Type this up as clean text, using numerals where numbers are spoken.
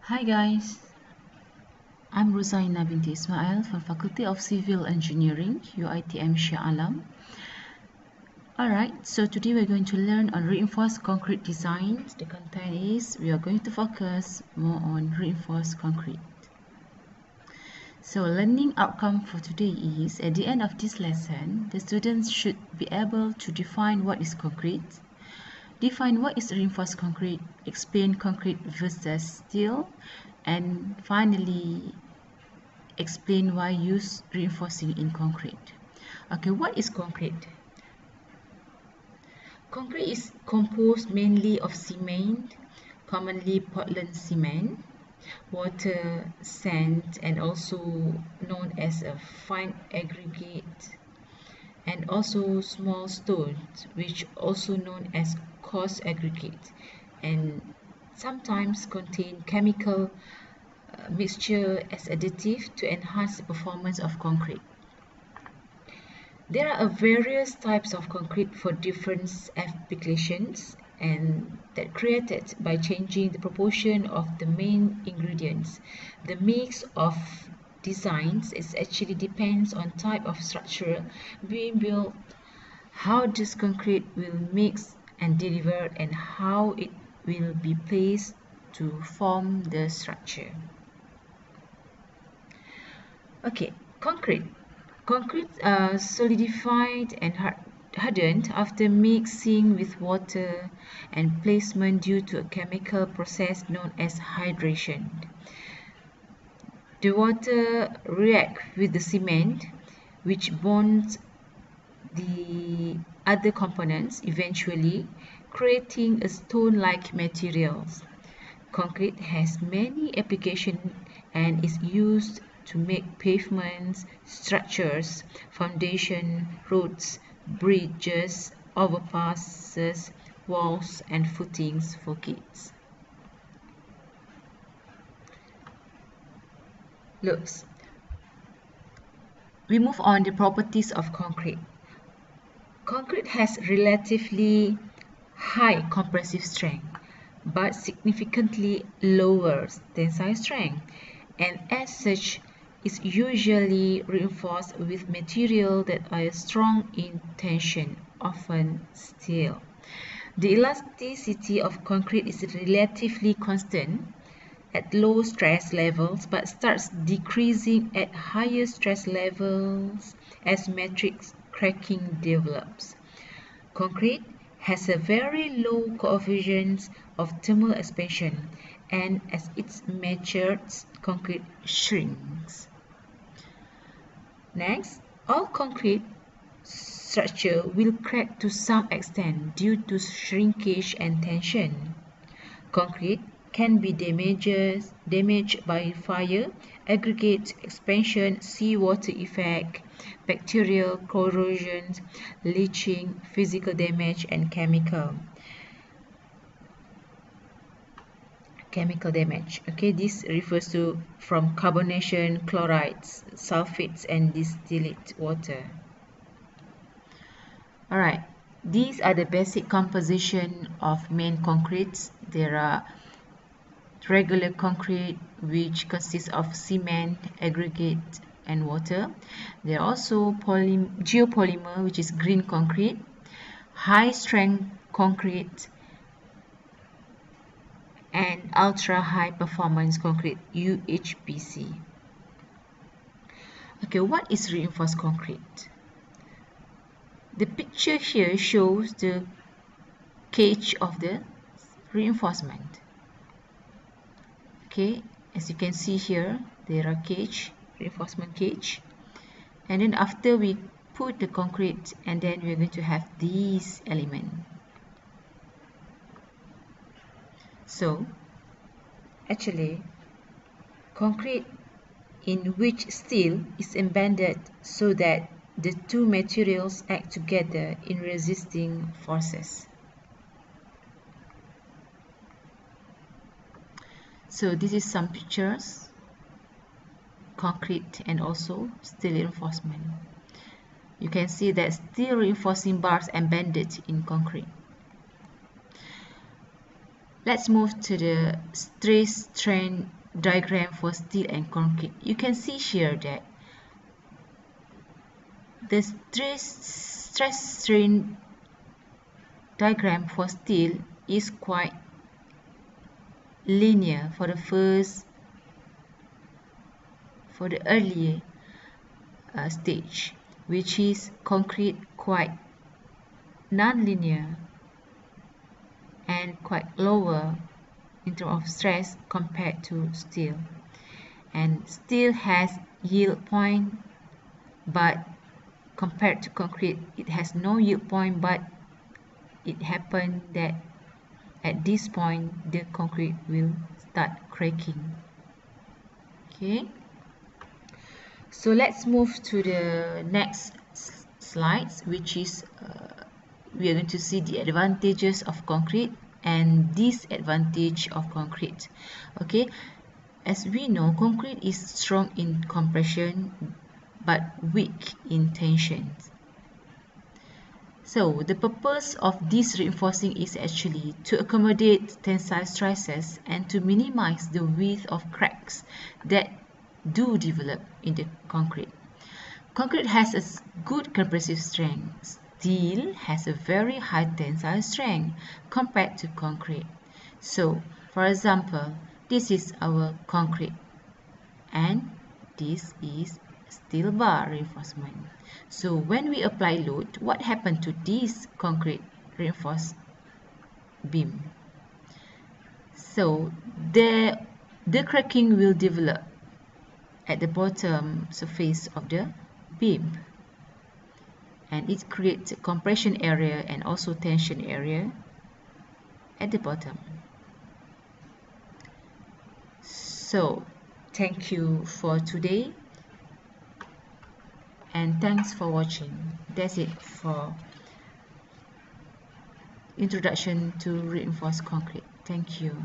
Hi guys, I'm Rosaina binti Ismail from Faculty of Civil Engineering, UiTM Shah Alam. Alright, so today we're going to learn on reinforced concrete designs. The content is we are going to focus more on reinforced concrete. So learning outcome for today is at the end of this lesson, the students should be able to define what is concrete, define what is reinforced concrete, explain concrete versus steel, and finally explain why use reinforcing in concrete. Okay, what is concrete? Concrete is composed mainly of cement, commonly Portland cement, water, sand, and also known as a fine aggregate, and also small stones, which also known as coarse aggregate, and sometimes contain chemical mixture as additive to enhance the performance of concrete. There are various types of concrete for different applications and that created by changing the proportion of the main ingredients. The mix of designs is actually depends on type of structure being built, how this concrete will mix and deliver, and how it will be placed to form the structure. Okay, concrete. Concrete solidified and hardened after mixing with water and placement due to a chemical process known as hydration. The water reacts with the cement, which bonds the other components, eventually creating a stone-like materials. Concrete has many applications and is used to make pavements, structures, foundation, roads, bridges, overpasses, walls, and footings for gates. Looks. We move on the properties of concrete. Concrete has relatively high compressive strength, but significantly lower tensile strength, and as such is usually reinforced with material that are strong in tension, often steel. The elasticity of concrete is relatively constant at low stress levels but starts decreasing at higher stress levels as matrix cracking develops. Concrete has a very low coefficient of thermal expansion, and as it matures, concrete shrinks. Next, all concrete structure will crack to some extent due to shrinkage and tension. Concrete can be damaged by fire, aggregate expansion, seawater effect, bacterial corrosion, leaching, physical damage, and chemical damage. Okay, this refers to from carbonation, chlorides, sulfates, and distillate water. All right, these are the basic composition of main concretes. There are regular concrete, which consists of cement, aggregate, and water. There are also geopolymer, which is green concrete, high strength concrete, and ultra high performance concrete, UHPC. Okay, what is reinforced concrete? The picture here shows the cage of the reinforcement. Okay, as you can see here, there are reinforcement cage, and then after we put the concrete, and then we're going to have these elements. So actually, concrete in which steel is embedded so that the two materials act together in resisting forces. So this is some pictures, concrete and also steel reinforcement. You can see that steel reinforcing bars embedded in concrete. Let's move to the stress strain diagram for steel and concrete, you can see here that the stress strain diagram for steel is quite linear for the early stage, which is concrete quite non-linear and quite lower in terms of stress compared to steel. And steel has yield point, but compared to concrete, it has no yield point, but it happened that at this point the concrete will start cracking. Okay, so let's move to the next slides, which is we are going to see the advantages of concrete and disadvantage of concrete. Okay, as we know, concrete is strong in compression but weak in tension. So the purpose of this reinforcing is actually to accommodate tensile stresses and to minimize the width of cracks that do develop in the concrete. Concrete has a good compressive strength. Steel has a very high tensile strength compared to concrete. So, for example, this is our concrete and this is steel bar reinforcement. So when we apply load, what happened to this concrete reinforced beam? So the cracking will develop at the bottom surface of the beam, and it creates a compression area and also tension area at the bottom. So thank you for today and thanks for watching. That's it for introduction to reinforced concrete. Thank you.